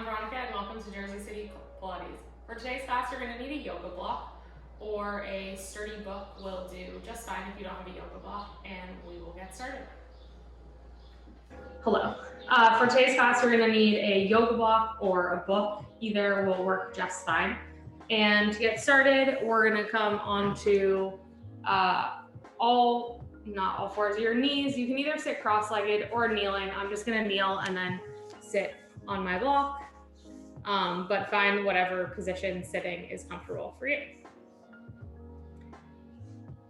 I'm Veronica and welcome to Jersey City Pilates. For today's class, you're going to need a yoga block or a sturdy book will do just fine if you don't have a yoga block, and we will get started. Hello. For today's class, you're going to need a yoga block or a book. Either will work just fine. And to get started, we're going to come onto not all fours of your knees. You can either sit cross-legged or kneeling. I'm just going to kneel and then sit on my block, but find whatever position sitting is comfortable for you.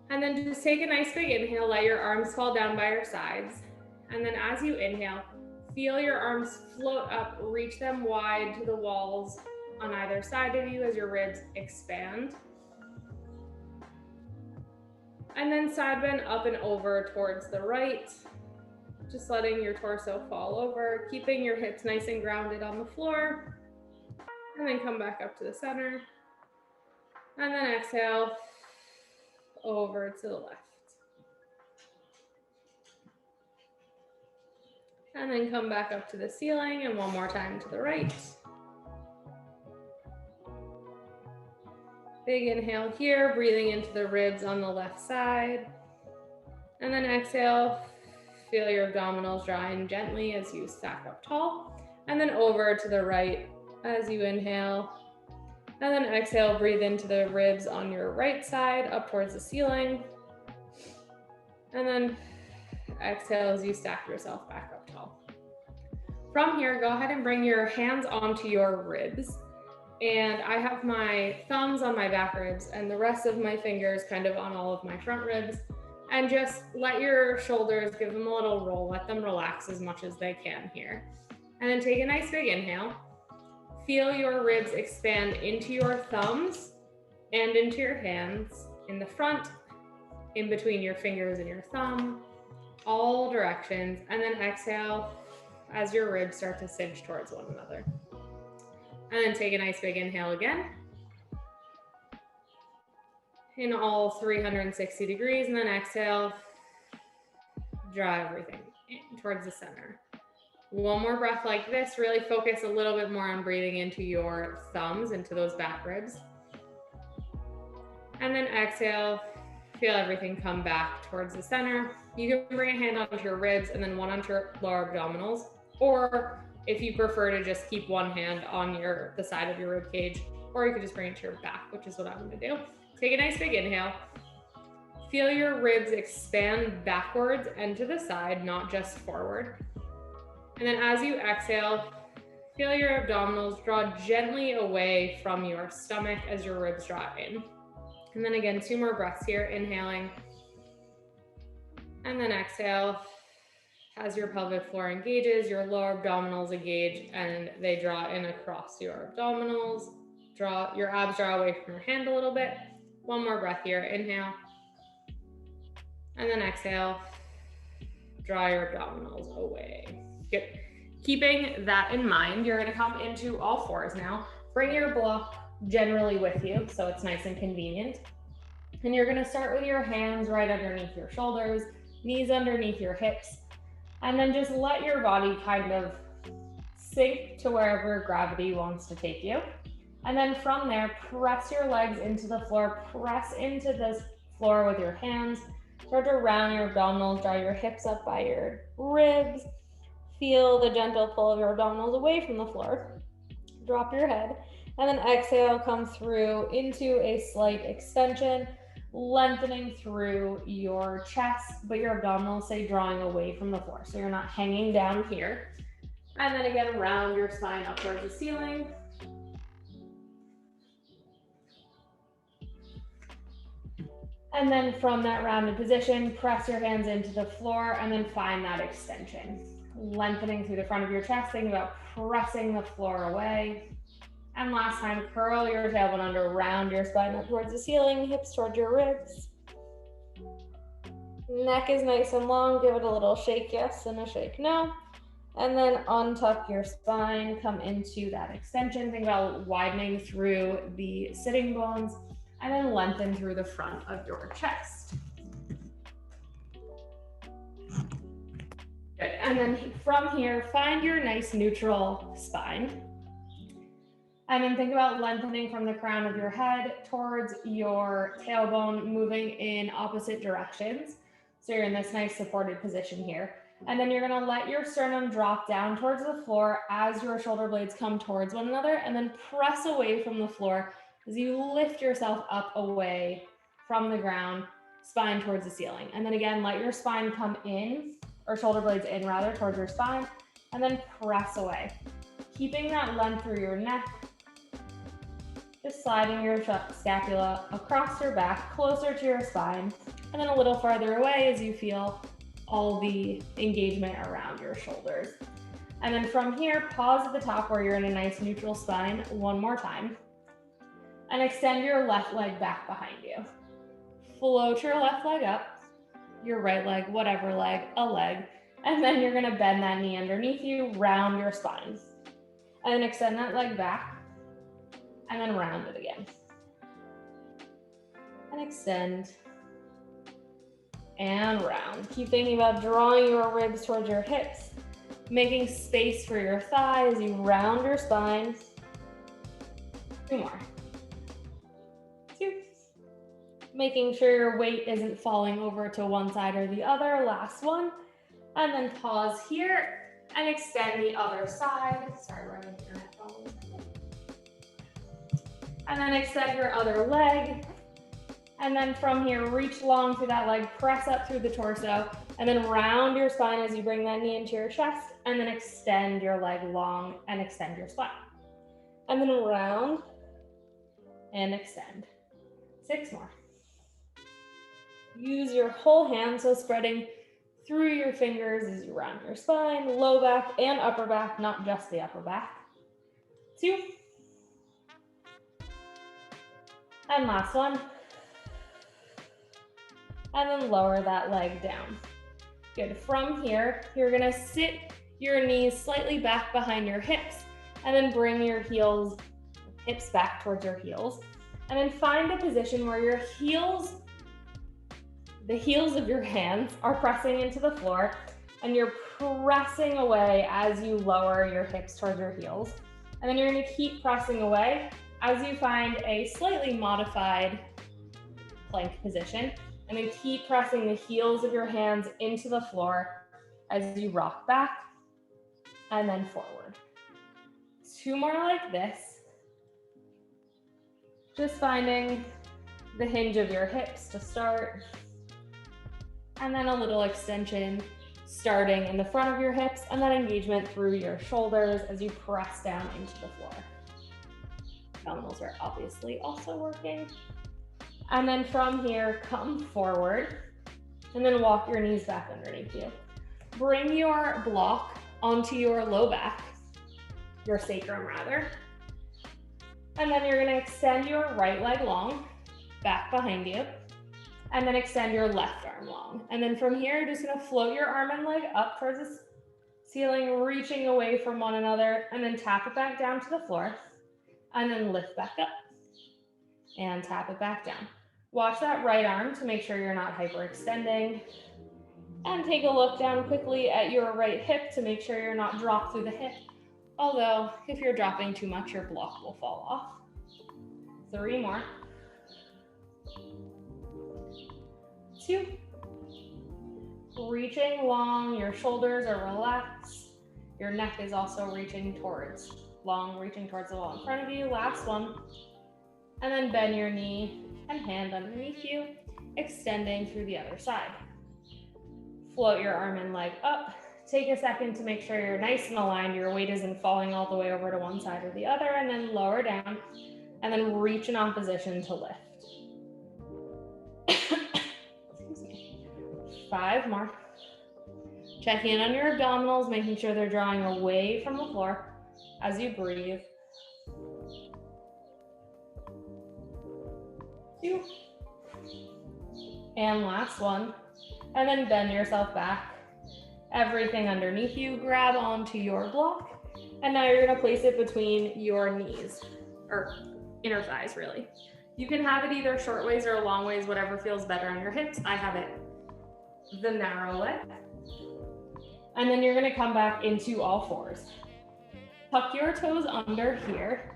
And then just take a nice big inhale, let your arms fall down by your sides. And then as you inhale, feel your arms float up, reach them wide to the walls on either side of you as your ribs expand. And then side bend up and over towards the right, just letting your torso fall over, keeping your hips nice and grounded on the floor. And then come back up to the center. And then exhale over to the left. And then come back up to the ceiling and one more time to the right. Big inhale here, breathing into the ribs on the left side. And then exhale, feel your abdominals drawing gently as you stack up tall. And then over to the right as you inhale. And then exhale, breathe into the ribs on your right side, up towards the ceiling. And then exhale as you stack yourself back up tall. From here, go ahead and bring your hands onto your ribs. And I have my thumbs on my back ribs and the rest of my fingers kind of on all of my front ribs. And just let your shoulders, give them a little roll, let them relax as much as they can here. And then take a nice big inhale. Feel your ribs expand into your thumbs and into your hands, in the front, in between your fingers and your thumb, all directions. And then exhale as your ribs start to cinch towards one another. And then take a nice big inhale again. In all 360 degrees, and then exhale, draw everything in towards the center. One more breath like this, really focus a little bit more on breathing into your thumbs, into those back ribs. And then exhale, feel everything come back towards the center. You can bring a hand onto your ribs and then one onto your lower abdominals, or if you prefer to just keep one hand on the side of your rib cage, or you could just bring it to your back, which is what I'm gonna do. Take a nice big inhale. Feel your ribs expand backwards and to the side, not just forward. And then as you exhale, feel your abdominals draw gently away from your stomach as your ribs draw in. And then again, 2 more breaths here, inhaling. And then exhale. As your pelvic floor engages, your lower abdominals engage and they draw in across your abdominals. Your abs draw away from your hand a little bit. 1 more breath here, inhale. And then exhale, draw your abdominals away. Good. Keeping that in mind, you're gonna come into all fours now. Bring your block generally with you so it's nice and convenient. And you're gonna start with your hands right underneath your shoulders, knees underneath your hips, and then just let your body kind of sink to wherever gravity wants to take you. And then from there, press your legs into the floor, press into this floor with your hands, start to round your abdominals, draw your hips up by your ribs, feel the gentle pull of your abdominals away from the floor, drop your head, and then exhale, come through into a slight extension, lengthening through your chest, but your abdominals stay drawing away from the floor. So you're not hanging down here. And then again, round your spine up towards the ceiling. And then from that rounded position, press your hands into the floor and then find that extension. Lengthening through the front of your chest, thinking about pressing the floor away. And last time, curl your tailbone under, round your spine up towards the ceiling, hips towards your ribs. Neck is nice and long, give it a little shake yes and a shake no. And then untuck your spine, come into that extension. Think about widening through the sitting bones and then lengthen through the front of your chest. Good. And then from here, find your nice neutral spine. And then think about lengthening from the crown of your head towards your tailbone, moving in opposite directions. So you're in this nice supported position here. And then you're gonna let your sternum drop down towards the floor as your shoulder blades come towards one another, and then press away from the floor as you lift yourself up away from the ground, spine towards the ceiling. And then again, let your spine come in, or shoulder blades in rather, towards your spine, and then press away. Keeping that length through your neck, just sliding your scapula across your back, closer to your spine, and then a little farther away as you feel all the engagement around your shoulders. And then from here, pause at the top where you're in a nice neutral spine one more time. And extend your left leg back behind you. Float your left leg up, your right leg, whatever leg, a leg. And then you're gonna bend that knee underneath you, round your spine. And then extend that leg back, and then round it again. And extend, and round. Keep thinking about drawing your ribs towards your hips, making space for your thighs as you round your spine. 2 more. 2. Making sure your weight isn't falling over to one side or the other. Last one. And then pause here and extend the other side. Sorry, running internet problems. And then extend your other leg. And then from here, reach long through that leg, press up through the torso, and then round your spine as you bring that knee into your chest, and then extend your leg long and extend your spine. And then round and extend. 6 more. Use your whole hand, so spreading through your fingers as you round your spine, low back and upper back, not just the upper back. 2. And last one. And then lower that leg down. Good. From here, you're gonna sit your knees slightly back behind your hips, and then bring your hips back towards your heels. And then find a position where your heels, the heels of your hands are pressing into the floor, and you're pressing away as you lower your hips towards your heels. And then you're gonna keep pressing away as you find a slightly modified plank position. And then keep pressing the heels of your hands into the floor as you rock back and then forward. 2 more like this. Just finding the hinge of your hips to start. And then a little extension starting in the front of your hips, and then engagement through your shoulders as you press down into the floor. Abdominals are obviously also working. And then from here, come forward and then walk your knees back underneath you. Bring your block onto your low back, your sacrum rather. And then you're gonna extend your right leg long, back behind you, and then extend your left arm long. And then from here, you're just gonna float your arm and leg up towards the ceiling, reaching away from one another, and then tap it back down to the floor, and then lift back up, and tap it back down. Watch that right arm to make sure you're not hyperextending. And take a look down quickly at your right hip to make sure you're not dropped through the hip. Although, if you're dropping too much, your block will fall off. 3 more. 2. Reaching long, your shoulders are relaxed. Your neck is also reaching towards the wall in front of you. Last one. And then bend your knee and hand underneath you, extending through the other side. Float your arm and leg up. Take a second to make sure you're nice and aligned, your weight isn't falling all the way over to one side or the other, and then lower down, and then reach in opposition to lift. Excuse me. 5 more. Check in on your abdominals, making sure they're drawing away from the floor as you breathe. 2. And last one. And then bend yourself back. Everything underneath you, grab onto your block. And now you're gonna place it between your knees, or inner thighs really. You can have it either short ways or long ways, whatever feels better on your hips. I have it the narrow way. And then you're gonna come back into all fours. Tuck your toes under here.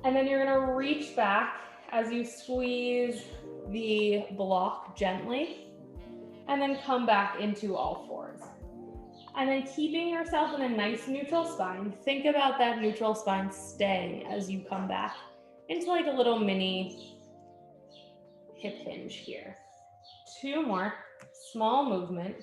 And then you're gonna reach back as you squeeze the block gently, and then come back into all fours. And then keeping yourself in a nice neutral spine, think about that neutral spine stay as you come back into like a little mini hip hinge here. 2 more, small movement.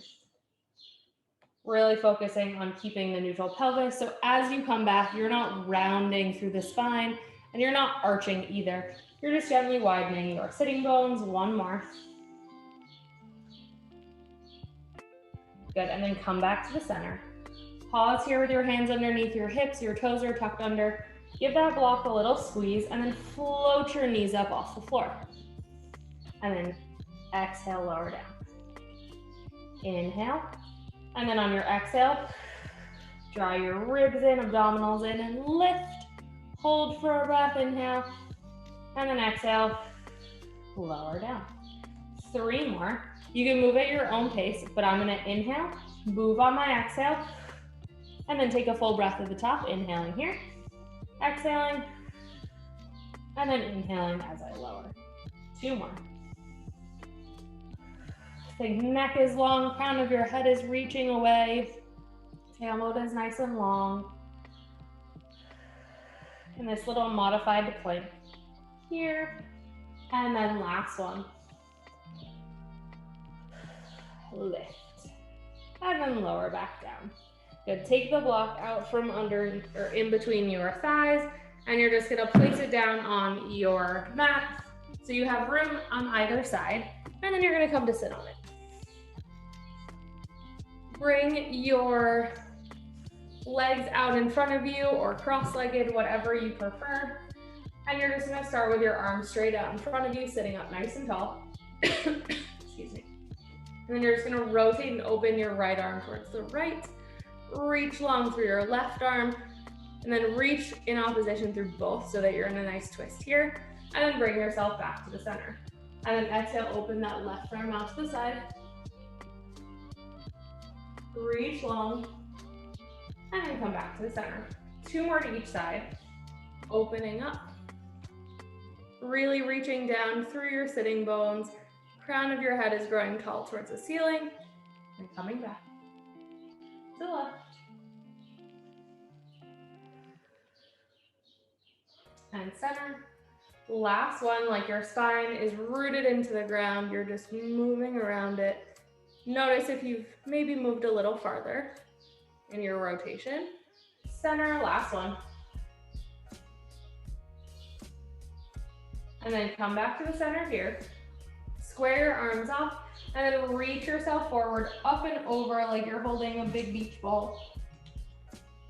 Really focusing on keeping the neutral pelvis. So as you come back, you're not rounding through the spine and you're not arching either. You're just gently widening your sitting bones. 1 more. Good, and then come back to the center. Pause here with your hands underneath your hips, your toes are tucked under. Give that block a little squeeze and then float your knees up off the floor. And then exhale, lower down. Inhale, and then on your exhale, draw your ribs in, abdominals in, and lift. Hold for a breath, inhale, and then exhale, lower down. 3 more. You can move at your own pace, but I'm gonna inhale, move on my exhale, and then take a full breath at the top, inhaling here, exhaling, and then inhaling as I lower. 2 more. Think neck is long, crown of your head is reaching away, tailbone is nice and long. In this little modified plank here, and then last one. Lift, and then lower back down. Good, take the block out from under or in between your thighs, and you're just gonna place it down on your mat so you have room on either side, and then you're gonna come to sit on it. Bring your legs out in front of you or cross-legged, whatever you prefer, and you're just gonna start with your arms straight out in front of you, sitting up nice and tall. Excuse me. And then you're just gonna rotate and open your right arm towards the right, reach long through your left arm, and then reach in opposition through both so that you're in a nice twist here, and then bring yourself back to the center. And then exhale, open that left arm out to the side, reach long, and then come back to the center. 2 more to each side, opening up, really reaching down through your sitting bones, crown of your head is growing tall towards the ceiling, and coming back to the left. And center. Last one, like your spine is rooted into the ground, you're just moving around it. Notice if you've maybe moved a little farther in your rotation. Center, last one. And then come back to the center here. Square your arms off, and then reach yourself forward, up and over like you're holding a big beach ball.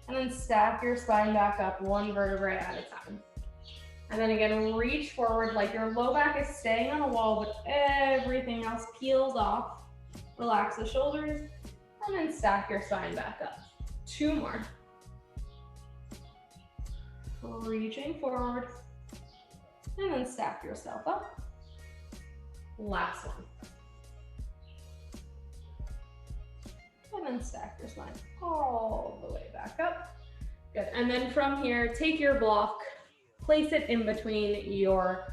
And then stack your spine back up 1 vertebrae at a time. And then again, reach forward like your low back is staying on a wall, but everything else peels off. Relax the shoulders, and then stack your spine back up. 2 more. Reaching forward, and then stack yourself up. Last one. And then stack your spine all the way back up. Good, and then from here, take your block, place it in between your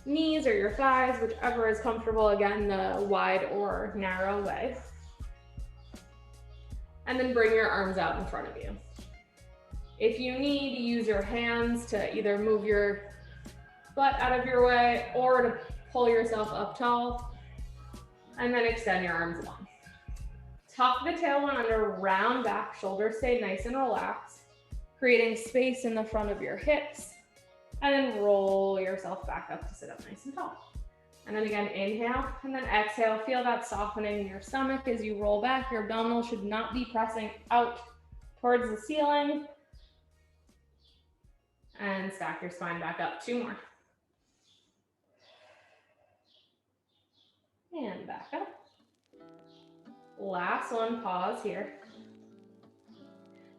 knees or your thighs, whichever is comfortable, again, the wide or narrow way. And then bring your arms out in front of you. If you need, use your hands to either move your butt out of your way or to pull yourself up tall, and then extend your arms long. Tuck the tailbone under, round back, shoulders stay nice and relaxed, creating space in the front of your hips, and then roll yourself back up to sit up nice and tall. And then again, inhale, and then exhale. Feel that softening in your stomach as you roll back. Your abdominals should not be pressing out towards the ceiling. And stack your spine back up. 2 more. And back up. Last one, pause here.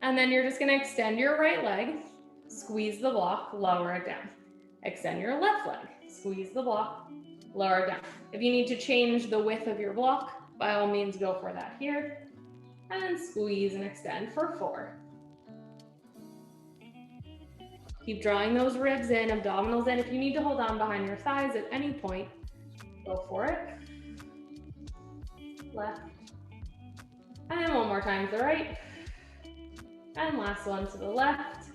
And then you're just gonna extend your right leg, squeeze the block, lower it down. Extend your left leg, squeeze the block, lower it down. If you need to change the width of your block, by all means go for that here. And then squeeze and extend for 4. Keep drawing those ribs in, abdominals in. If you need to hold on behind your thighs at any point, go for it. Left. And then one more time to the right. And last one to the left.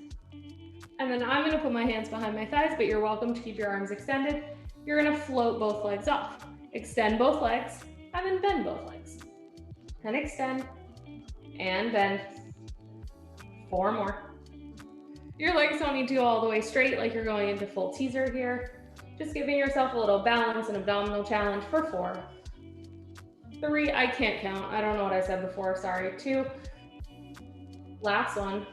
And then I'm gonna put my hands behind my thighs, but you're welcome to keep your arms extended. You're gonna float both legs off. Extend both legs, and then bend both legs. And extend, and bend. 4 more. Your legs don't need to go all the way straight like you're going into full teaser here. Just giving yourself a little balance and abdominal challenge for 4. 3, I can't count. I don't know what I said before, sorry. 2. Last one.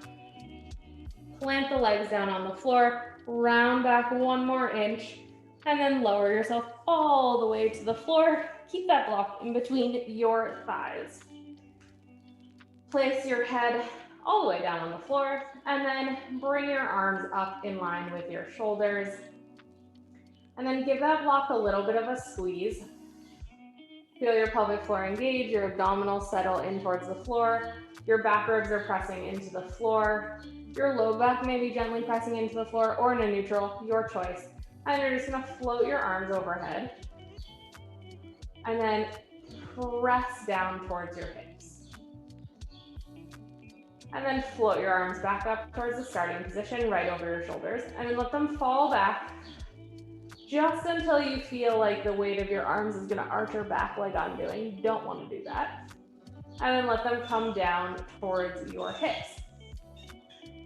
Plant the legs down on the floor, round back 1 more inch, and then lower yourself all the way to the floor. Keep that block in between your thighs. Place your head all the way down on the floor, and then bring your arms up in line with your shoulders. And then give that block a little bit of a squeeze. Feel your pelvic floor engage, your abdominals settle in towards the floor, your back ribs are pressing into the floor, your low back may be gently pressing into the floor or in a neutral, your choice. And you're just gonna float your arms overhead and then press down towards your hips. And then float your arms back up towards the starting position, right over your shoulders, and then let them fall back just until you feel like the weight of your arms is gonna arch your back like I'm doing. You don't wanna do that. And then let them come down towards your hips.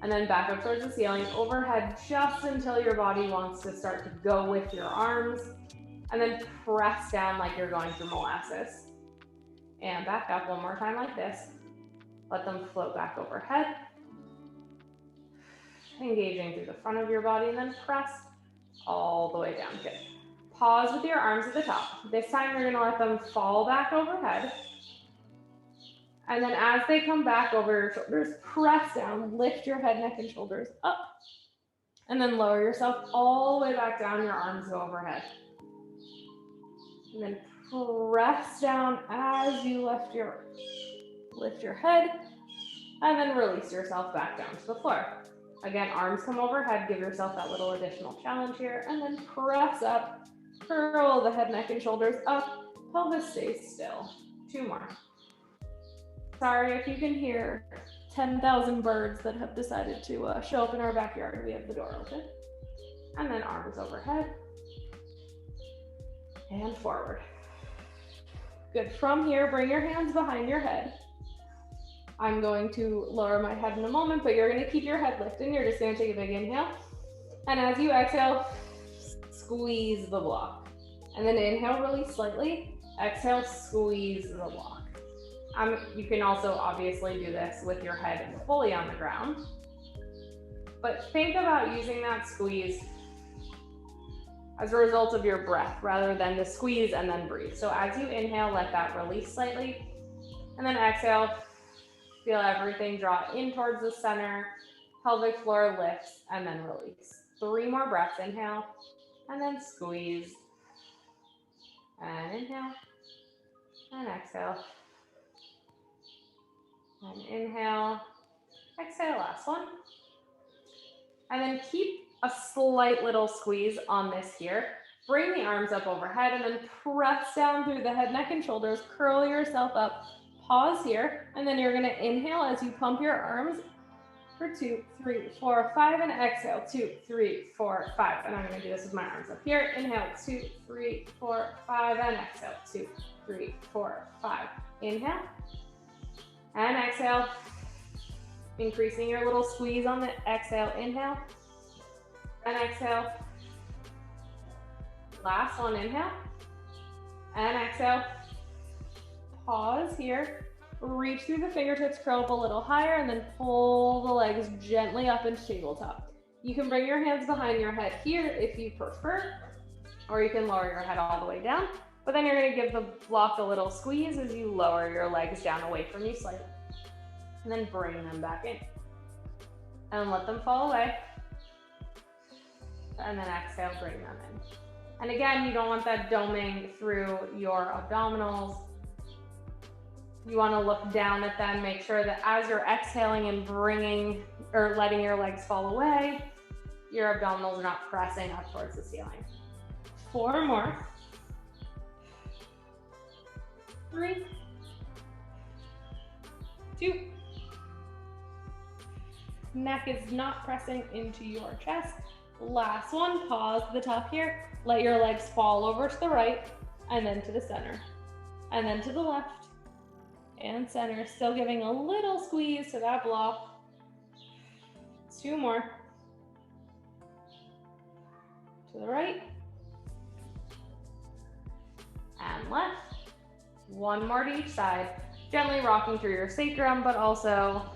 And then back up towards the ceiling, overhead just until your body wants to start to go with your arms. And then press down like you're going through molasses. And back up 1 more time like this. Let them float back overhead. Engaging through the front of your body, and then press all the way down. Good. Pause with your arms at the top. This time you're gonna let them fall back overhead. And then as they come back over your shoulders, press down, lift your head, neck, and shoulders up. And then lower yourself all the way back down, your arms go overhead. And then press down as you lift your head, and then release yourself back down to the floor. Again, arms come overhead, give yourself that little additional challenge here, and then press up, curl the head, neck, and shoulders up, pelvis stays still. 2 more. Sorry if you can hear 10,000 birds that have decided to show up in our backyard. We have the door open. And then arms overhead and forward. Good. From here, bring your hands behind your head. I'm going to lower my head in a moment, but you're going to keep your head lifted. You're just going to take a big inhale. And as you exhale, squeeze the block. And then inhale really slightly. Exhale, squeeze the block. You can also obviously do this with your head fully on the ground. But think about using that squeeze as a result of your breath rather than to squeeze and then breathe. So as you inhale, let that release slightly. And then exhale, feel everything draw in towards the center, pelvic floor lifts, and then release. 3 more breaths, inhale, and then squeeze. And inhale, and exhale. And inhale, exhale, last one. And then keep a slight little squeeze on this here. Bring the arms up overhead and then press down through the head, neck, and shoulders. Curl yourself up. Pause here. And then you're going to inhale as you pump your arms for 2, 3, 4, 5. And exhale, 2, 3, 4, 5. And I'm going to do this with my arms up here. Inhale, 2, 3, 4, 5. And exhale, 2, 3, 4, 5. Inhale. And exhale. Increasing your little squeeze on the exhale. Inhale. And exhale. Last one, inhale. And exhale. Pause here. Reach through the fingertips, curl up a little higher, and then pull the legs gently up into tabletop. You can bring your hands behind your head here if you prefer, or you can lower your head all the way down. But then you're going to give the block a little squeeze as you lower your legs down away from you slightly. And then bring them back in. And let them fall away. And then exhale, bring them in. And again, you don't want that doming through your abdominals. You want to look down at them, make sure that as you're exhaling and bringing or letting your legs fall away, your abdominals are not pressing up towards the ceiling. 4 more. 3, 2. Neck is not pressing into your chest. Last one, pause at the top here. Let your legs fall over to the right and then to the center. And then to the left and center. Still giving a little squeeze to that block. 2 more. To the right. And left. 1 more to each side. Gently rocking through your sacrum, but also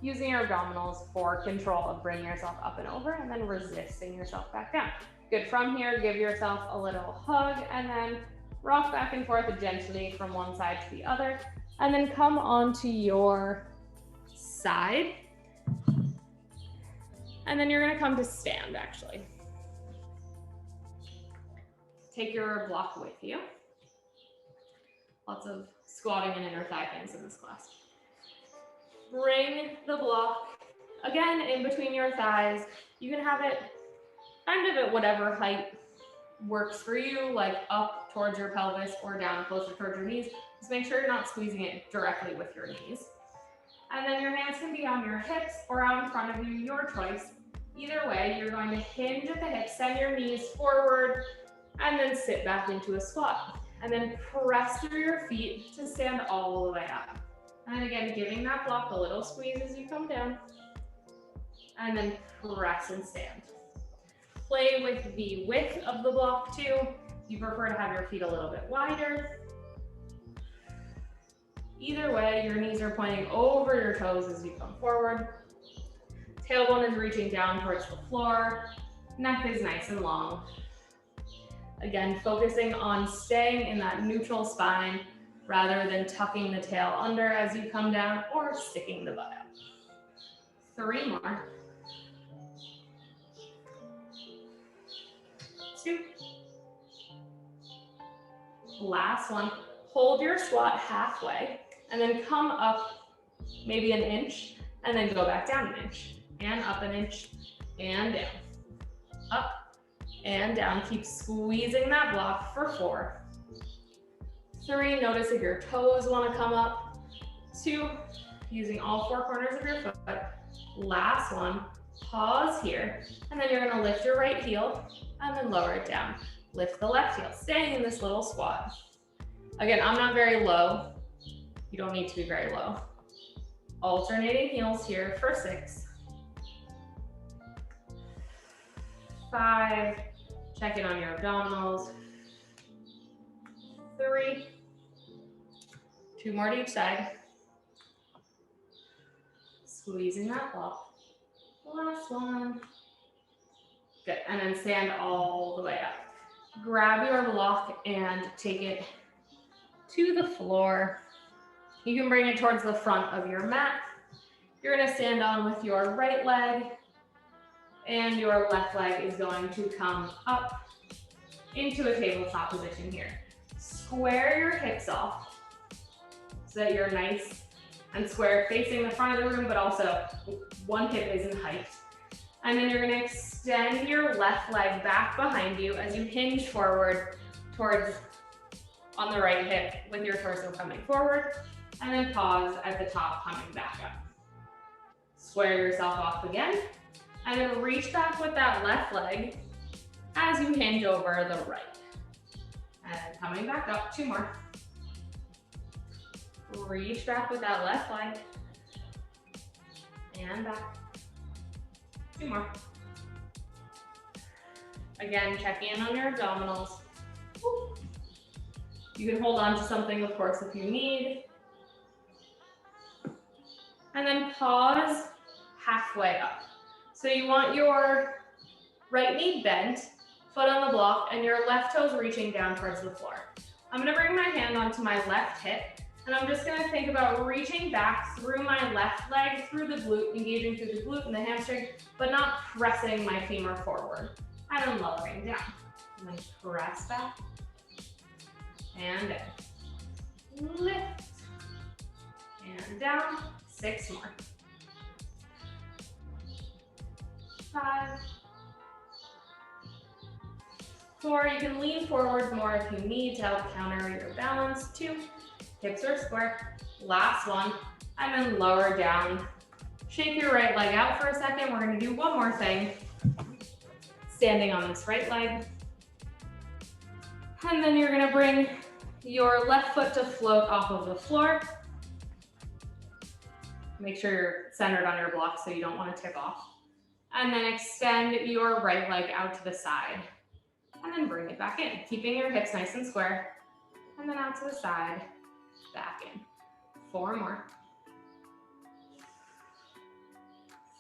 using your abdominals for control of bringing yourself up and over and then resisting yourself back down. Good. From here, give yourself a little hug and then rock back and forth gently from one side to the other. And then come onto your side. And then you're gonna come to stand, actually. Take your block with you. Lots of squatting and inner thigh things in this class. Bring the block, again, in between your thighs. You can have it kind of at whatever height works for you, like up towards your pelvis or down closer towards your knees. Just make sure you're not squeezing it directly with your knees. And then your hands can be on your hips or out in front of you, your choice. Either way, you're going to hinge at the hips, send your knees forward, and then sit back into a squat. And then press through your feet to stand all the way up. And again, giving that block a little squeeze as you come down. And then press and stand. Play with the width of the block too. You prefer to have your feet a little bit wider. Either way, your knees are pointing over your toes as you come forward. Tailbone is reaching down towards the floor. Neck is nice and long. Again, focusing on staying in that neutral spine rather than tucking the tail under as you come down or sticking the butt out. 3 more. 2. Last one. Hold your squat halfway and then come up maybe an inch and then go back down an inch and up an inch and down. Up and down. Keep squeezing that block for 4. 3, notice if your toes want to come up. 2, using all 4 corners of your foot. Last one, pause here, and then you're going to lift your right heel and then lower it down. Lift the left heel, staying in this little squat. Again, I'm not very low. You don't need to be very low. Alternating heels here for 6. 5, check in on your abdominals. 3, 2 more to each side. Squeezing that block. Last one. Good, and then stand all the way up. Grab your block and take it to the floor. You can bring it towards the front of your mat. You're gonna stand on with your right leg and your left leg is going to come up into a tabletop position here. Square your hips off so that you're nice and square facing the front of the room, but also one hip is in height. And then you're gonna extend your left leg back behind you as you hinge forward towards on the right hip with your torso coming forward, and then pause at the top, coming back up. Square yourself off again, and then reach back with that left leg as you hinge over the right. And coming back up, 2 more. Reach back with that left leg, and back. 2 more. Again, check in on your abdominals. You can hold on to something, of course, if you need. And then pause halfway up. So you want your right knee bent, foot on the block, and your left toes reaching down towards the floor. I'm gonna bring my hand onto my left hip, and I'm just gonna think about reaching back through my left leg, through the glute, engaging through the glute and the hamstring, but not pressing my femur forward. And then lowering down. And then press back. And down. Lift. And down. 6 more. 5. 4, you can lean forward more if you need to help counter your balance. 2, hips are square. Last one, and then lower down. Shake your right leg out for a second. We're gonna do one more thing. Standing on this right leg. And then you're gonna bring your left foot to float off of the floor. Make sure you're centered on your block so you don't want to tip off. And then extend your right leg out to the side. And then bring it back in, keeping your hips nice and square. And then out to the side, back in. 4 more.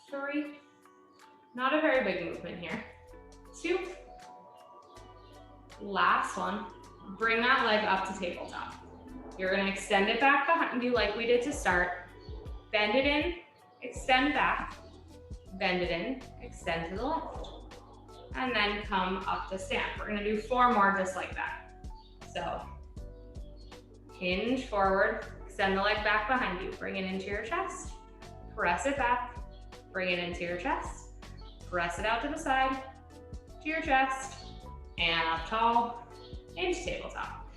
3. Not a very big movement here. 2. Last one. Bring that leg up to tabletop. You're gonna extend it back behind you like we did to start. Bend it in, extend back. Bend it in, extend to the left. And then come up to stand. We're gonna do 4 more just like that. So, hinge forward, extend the leg back behind you. Bring it into your chest, press it back, bring it into your chest, press it out to the side, to your chest, and up tall, into tabletop.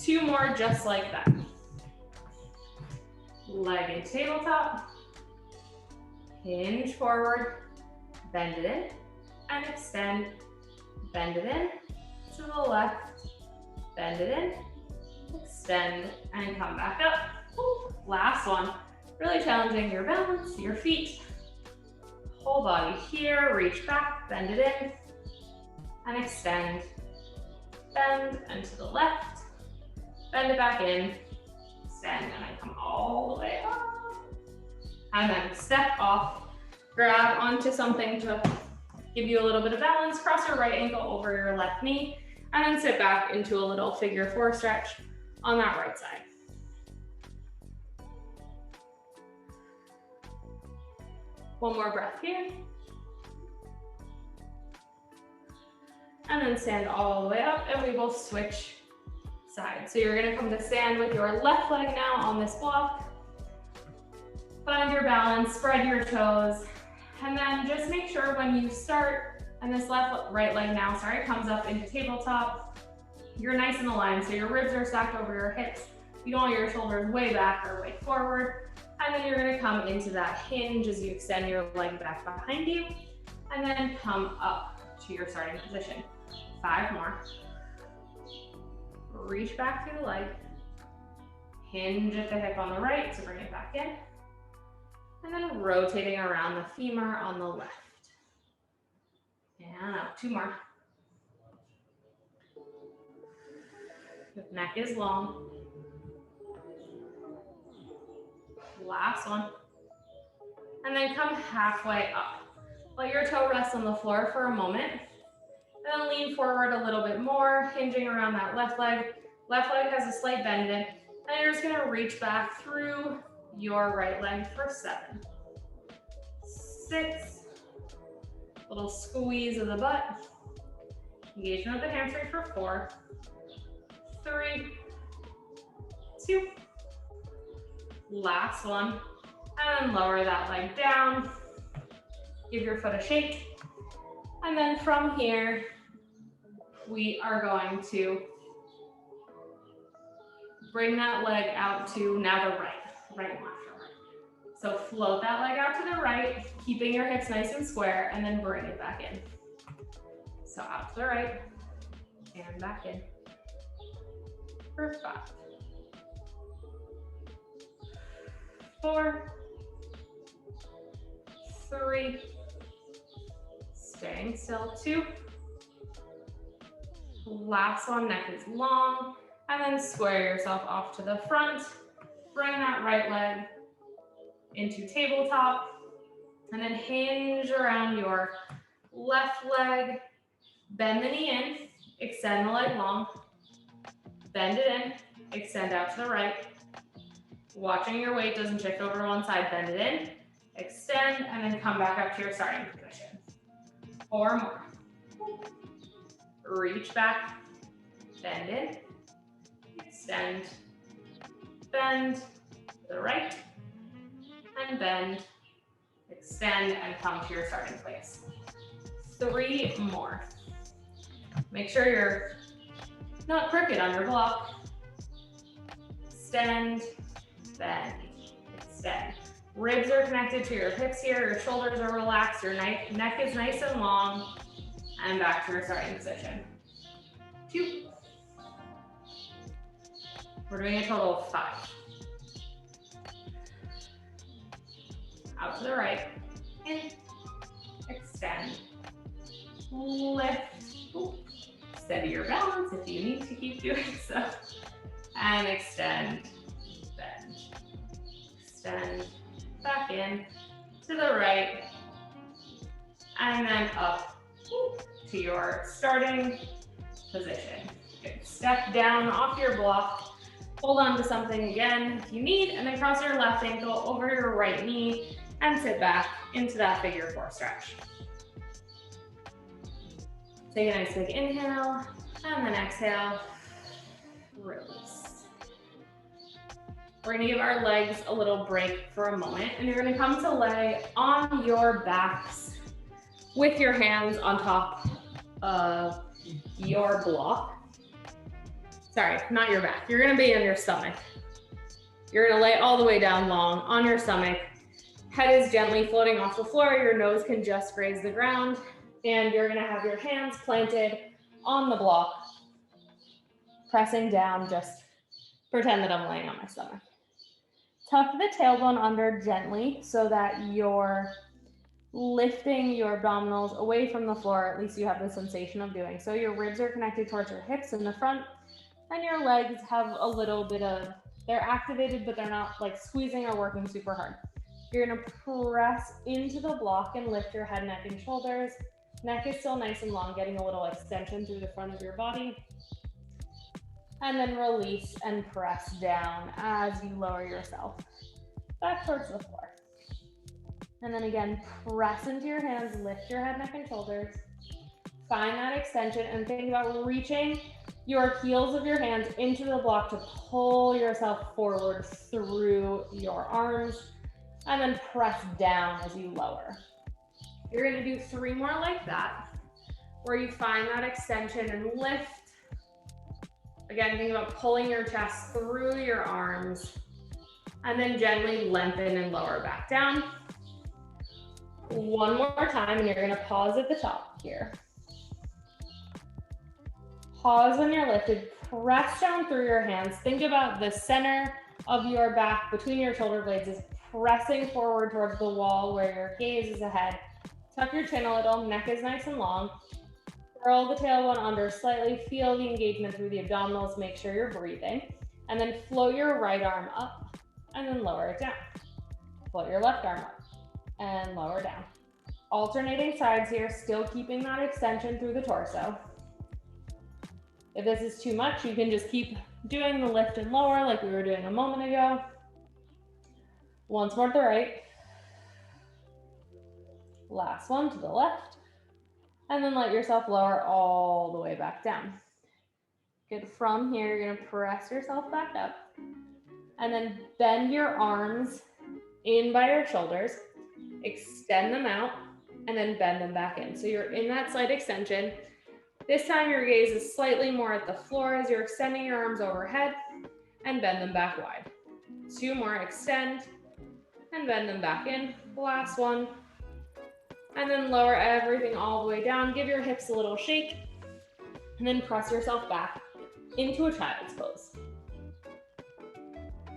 2 more just like that. Leg into tabletop, hinge forward, bend it in, and extend, bend it in, to the left, bend it in, extend, and come back up. Last one, really challenging your balance, your feet, whole body here, reach back, bend it in, and extend, bend, and to the left, bend it back in, extend, and I come all the way up. And then step off, grab onto something to give you a little bit of balance, cross your right ankle over your left knee, and then sit back into a little figure 4 stretch on that right side. One more breath here. And then stand all the way up, and we will switch sides. So you're gonna come to stand with your left leg now on this block. Find your balance, spread your toes, and then just make sure when you start, and this right leg now, comes up into tabletop, you're nice and aligned, so your ribs are stacked over your hips. You don't want your shoulders way back or way forward. And then you're gonna come into that hinge as you extend your leg back behind you, and then come up to your starting position. 5 more. Reach back through the leg. Hinge at the hip on the right to bring it back in. And then rotating around the femur on the left. And out, 2 more. The neck is long. Last one. And then come halfway up. Let your toe rest on the floor for a moment. Then lean forward a little bit more, hinging around that left leg. Left leg has a slight bend in it. And you're just gonna reach back through your right leg for 7. 6. Little squeeze of the butt. Engagement of the hamstring for 4. 3. 2. Last one. And then lower that leg down. Give your foot a shake. And then from here, we are going to bring that leg out to now the right and left. So float that leg out to the right, keeping your hips nice and square, and then bring it back in. So out to the right and back in for 5. 4. 3. Staying still. 2. Last one, neck is long. And then square yourself off to the front. Bring that right leg into tabletop. And then hinge around your left leg. Bend the knee in. Extend the leg long. Bend it in. Extend out to the right. Watching your weight doesn't shift over to one side. Bend it in. Extend, and then come back up to your starting position. 4 more. Reach back, bend in, extend, bend to the right, and bend, extend, and come to your starting place. 3 more. Make sure you're not crooked on your block. Extend, bend, extend. Ribs are connected to your hips here, your shoulders are relaxed, your neck is nice and long, and back to your starting position. 2. We're doing a total of 5. Out to the right, in, extend, lift, steady your balance if you need to keep doing so, and extend, bend, extend, back in, to the right, and then up to your starting position. Good. Step down off your block, hold on to something again if you need, and then cross your left ankle over your right knee and sit back into that figure 4 stretch. Take a nice big inhale, and then exhale, release. We're gonna give our legs a little break for a moment, and you're gonna come to lay on your backs with your hands on top of your block. Sorry, not your back. You're gonna be on your stomach. You're gonna lay all the way down long on your stomach. Head is gently floating off the floor. Your nose can just graze the ground. And you're gonna have your hands planted on the block, pressing down, just pretend that I'm laying on my stomach. Tuck the tailbone under gently so that you're lifting your abdominals away from the floor, at least you have the sensation of doing so. Your ribs are connected towards your hips in the front, and your legs have a little bit of, they're activated, but they're not like squeezing or working super hard. You're gonna press into the block and lift your head, neck, and shoulders. Neck is still nice and long, getting a little extension through the front of your body. And then release and press down as you lower yourself back towards the floor. And then again, press into your hands, lift your head, neck, and shoulders. Find that extension and think about reaching your heels of your hands into the block to pull yourself forward through your arms, and then press down as you lower. You're gonna do 3 more like that, where you find that extension and lift. Again, think about pulling your chest through your arms, and then gently lengthen and lower back down. 1 more time, and you're gonna pause at the top here. Pause when you're lifted, press down through your hands. Think about the center of your back between your shoulder blades is pressing forward towards the wall where your gaze is ahead. Tuck your chin a little, neck is nice and long. Curl the tailbone under slightly, feel the engagement through the abdominals, make sure you're breathing. And then float your right arm up and then lower it down. Float your left arm up and lower down. Alternating sides here, still keeping that extension through the torso. If this is too much, you can just keep doing the lift and lower like we were doing a moment ago. Once more to the right. Last one to the left. And then let yourself lower all the way back down. Good. From here, you're gonna press yourself back up and then bend your arms in by your shoulders, extend them out, and then bend them back in. So you're in that slight extension. This time your gaze is slightly more at the floor as you're extending your arms overhead and bend them back wide. 2 more, extend and bend them back in. Last one. And then lower everything all the way down. Give your hips a little shake and then press yourself back into a child's pose.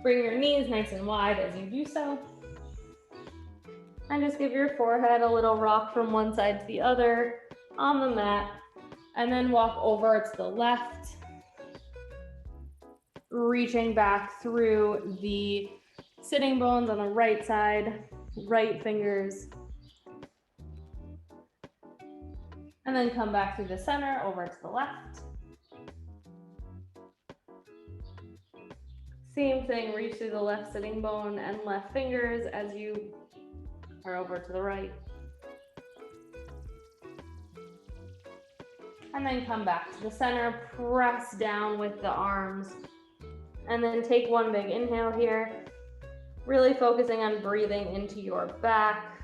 Bring your knees nice and wide as you do so. And just give your forehead a little rock from one side to the other on the mat. And then walk over to the left, reaching back through the sitting bones on the right side, right fingers. And then come back through the center, over to the left. Same thing, reach through the left sitting bone and left fingers as you are over to the right. And then come back to the center, press down with the arms. And then take 1 big inhale here, really focusing on breathing into your back.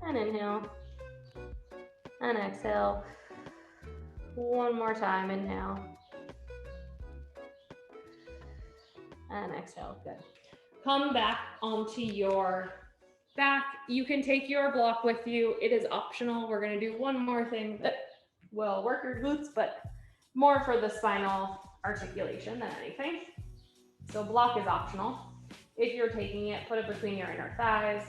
And inhale. And exhale. One more time, inhale. And exhale, good. Come back onto your back. You can take your block with you. It is optional. We're gonna do one more thing that will work your glutes, but more for the spinal articulation than anything. So block is optional. If you're taking it, put it between your inner thighs,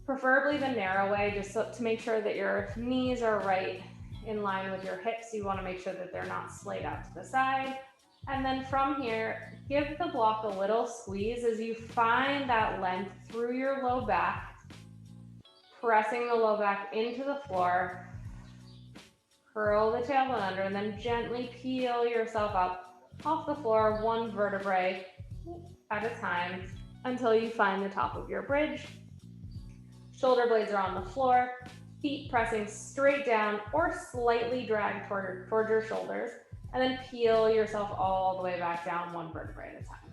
preferably the narrow way, just so, to make sure that your knees are right in line with your hips. You want to make sure that they're not slayed out to the side. And then from here, give the block a little squeeze as you find that length through your low back, pressing the low back into the floor. Curl the tailbone under and then gently peel yourself up off the floor, one vertebrae at a time until you find the top of your bridge. Shoulder blades are on the floor, feet pressing straight down or slightly dragged toward your shoulders, and then peel yourself all the way back down, one vertebrae at a time.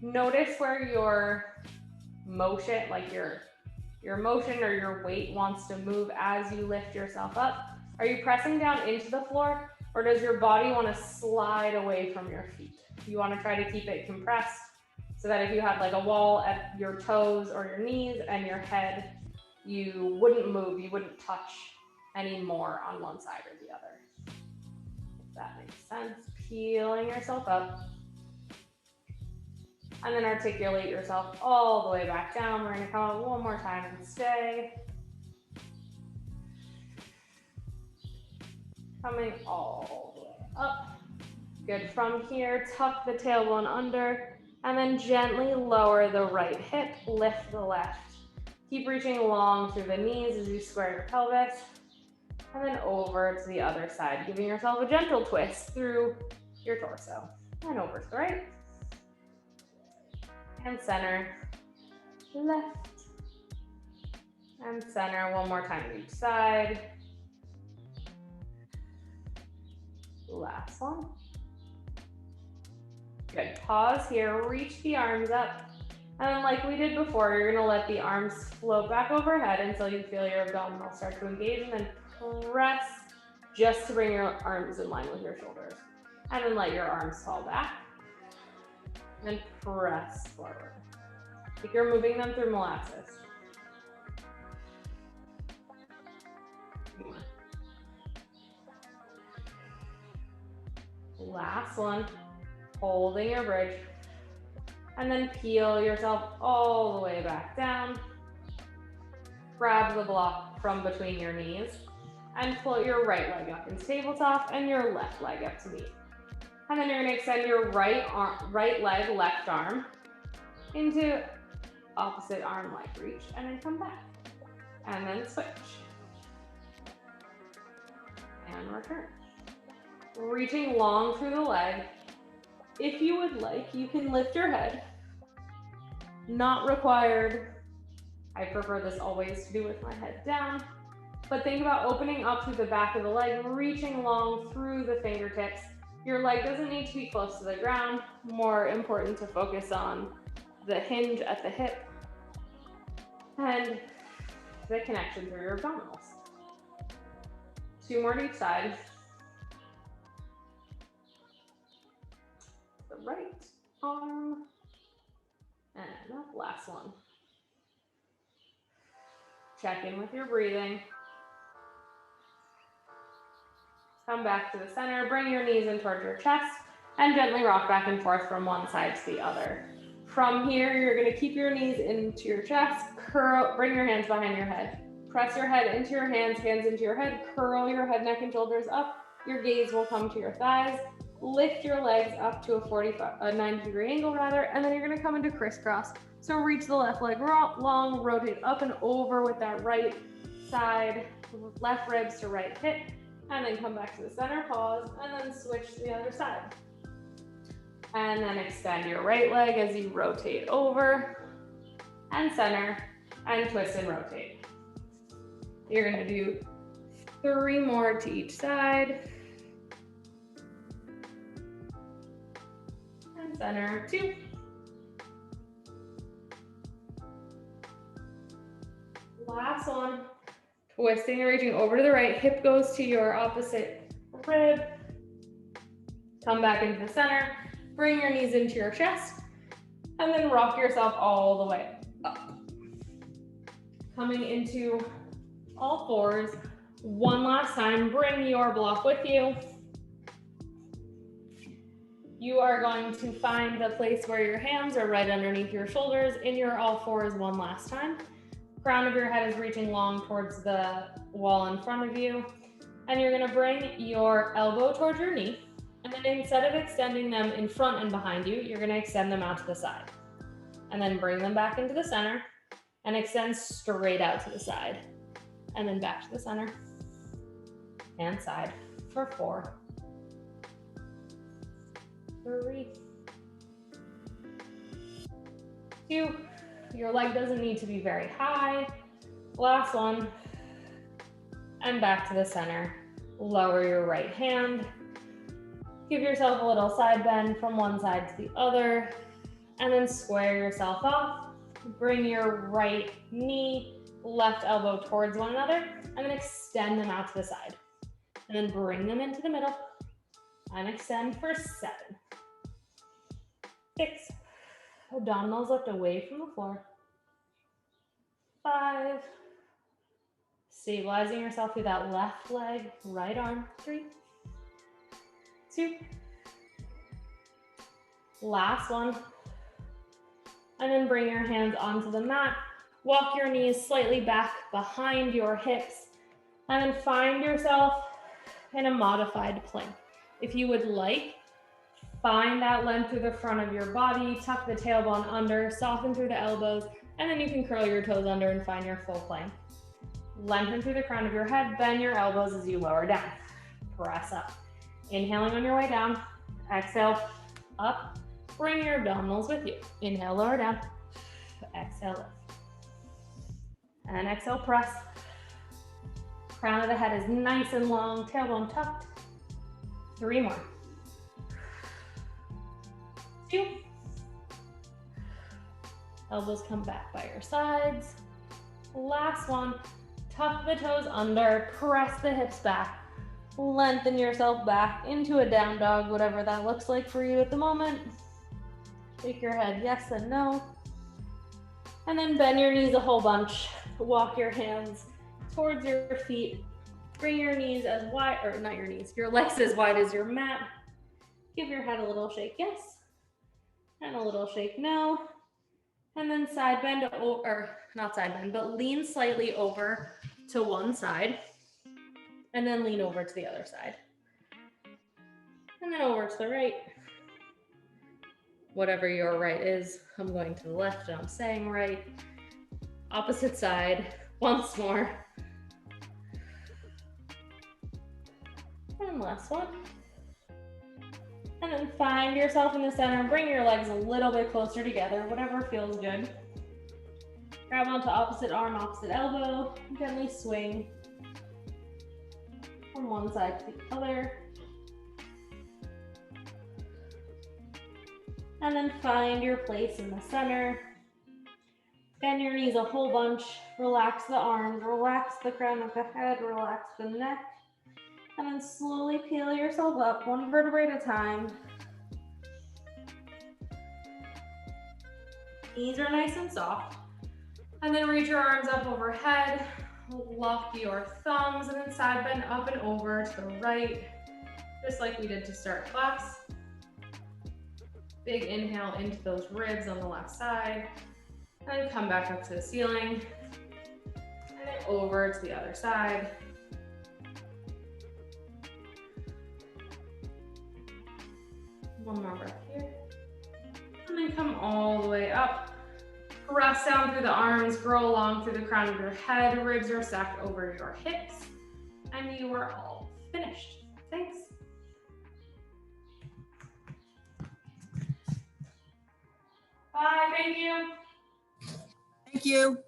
Notice where your motion, like your motion or your weight wants to move as you lift yourself up. Are you pressing down into the floor, or does your body want to slide away from your feet? You want to try to keep it compressed so that if you had like a wall at your toes or your knees and your head, you wouldn't move, you wouldn't touch any more on one side or the other. If that makes sense. Peeling yourself up. And then articulate yourself all the way back down. We're going to come up one more time and stay. Coming all the way up. Good. From here, tuck the tailbone under and then gently lower the right hip, lift the left. Keep reaching long through the knees as you square your pelvis. And then over to the other side, giving yourself a gentle twist through your torso. And over to the right. And center, left. And center, one more time to each side. Last one. Good. Pause here, reach the arms up. And then like we did before, you're gonna let the arms float back overhead until you feel your abdominals start to engage, and then press just to bring your arms in line with your shoulders. And then let your arms fall back. And press forward. Like you're moving them through molasses. Last one, holding your bridge. And then peel yourself all the way back down. Grab the block from between your knees and float your right leg up into tabletop and your left leg up to meet. And then you're gonna extend your right leg, left arm into opposite arm like reach and then come back. And then switch. And return. Reaching long through the leg. If you would like, you can lift your head. Not required. I prefer this always to do with my head down. But think about opening up through the back of the leg, reaching long through the fingertips. Your leg doesn't need to be close to the ground. More important to focus on the hinge at the hip and the connection through your abdominals. 2 more to each side. The right arm and the last one. Check in with your breathing. Come back to the center, bring your knees in towards your chest, and gently rock back and forth from one side to the other. From here, you're gonna keep your knees into your chest, curl, bring your hands behind your head. Press your head into your hands, hands into your head, curl your head, neck, and shoulders up. Your gaze will come to your thighs. Lift your legs up to a 90-degree angle rather, and then you're gonna come into crisscross. So reach the left leg long, rotate up and over with that right side, left ribs to right hip, and then come back to the center, pause, and then switch to the other side. And then extend your right leg as you rotate over and center and twist and rotate. You're gonna do 3 more to each side. And center, 2. Last one. Twisting and reaching over to the right, hip goes to your opposite rib. Come back into the center, bring your knees into your chest, and then rock yourself all the way up. Coming into all fours. One last time, bring your block with you. You are going to find the place where your hands are right underneath your shoulders in your all fours one last time. Crown of your head is reaching long towards the wall in front of you. And you're gonna bring your elbow towards your knee. And then instead of extending them in front and behind you, you're gonna extend them out to the side. And then bring them back into the center and extend straight out to the side. And then back to the center and side for 4, 3, 2. Your leg doesn't need to be very high. Last one. And back to the center. Lower your right hand. Give yourself a little side bend from one side to the other. And then square yourself off. Bring your right knee, left elbow towards one another. And then extend them out to the side. And then bring them into the middle. And extend for 7, 6. Abdominals lift away from the floor. 5. Stabilizing yourself through that left leg, right arm. 3, 2. Last one. And then bring your hands onto the mat. Walk your knees slightly back behind your hips. And then find yourself in a modified plank. If you would like, find that length through the front of your body, tuck the tailbone under, soften through the elbows, and then you can curl your toes under and find your full plank. Lengthen through the crown of your head, bend your elbows as you lower down. Press up. Inhaling on your way down, exhale, up. Bring your abdominals with you. Inhale, lower down. Exhale, lift. And exhale, press. Crown of the head is nice and long, tailbone tucked. 3 more. 2. Elbows come back by your sides. Last one. Tuck the toes under, press the hips back. Lengthen yourself back into a down dog, whatever that looks like for you at the moment. Shake your head yes and no. And then bend your knees a whole bunch. Walk your hands towards your feet. Bring your knees as wide, or not your knees, your legs as wide as your mat. Give your head a little shake yes. And a little shake no. And then side bend, or not side bend, but lean slightly over to one side. And then lean over to the other side. And then over to the right. Whatever your right is, I'm going to the left and I'm saying right. Opposite side, once more. And last one. And then find yourself in the center. Bring your legs a little bit closer together, whatever feels good. Grab onto opposite arm, opposite elbow. Gently swing from one side to the other. And then find your place in the center. Bend your knees a whole bunch. Relax the arms, relax the crown of the head, relax the neck. And then slowly peel yourself up, one vertebrae at a time. Knees are nice and soft. And then reach your arms up overhead. Lock your thumbs and then side bend up and over to the right, just like we did to start class. Big inhale into those ribs on the left side. And then come back up to the ceiling. And then over to the other side. One more breath here. And then come all the way up. Press down through the arms, grow along through the crown of your head. Ribs are stacked over your hips. And you are all finished. Thanks. Bye, thank you. Thank you.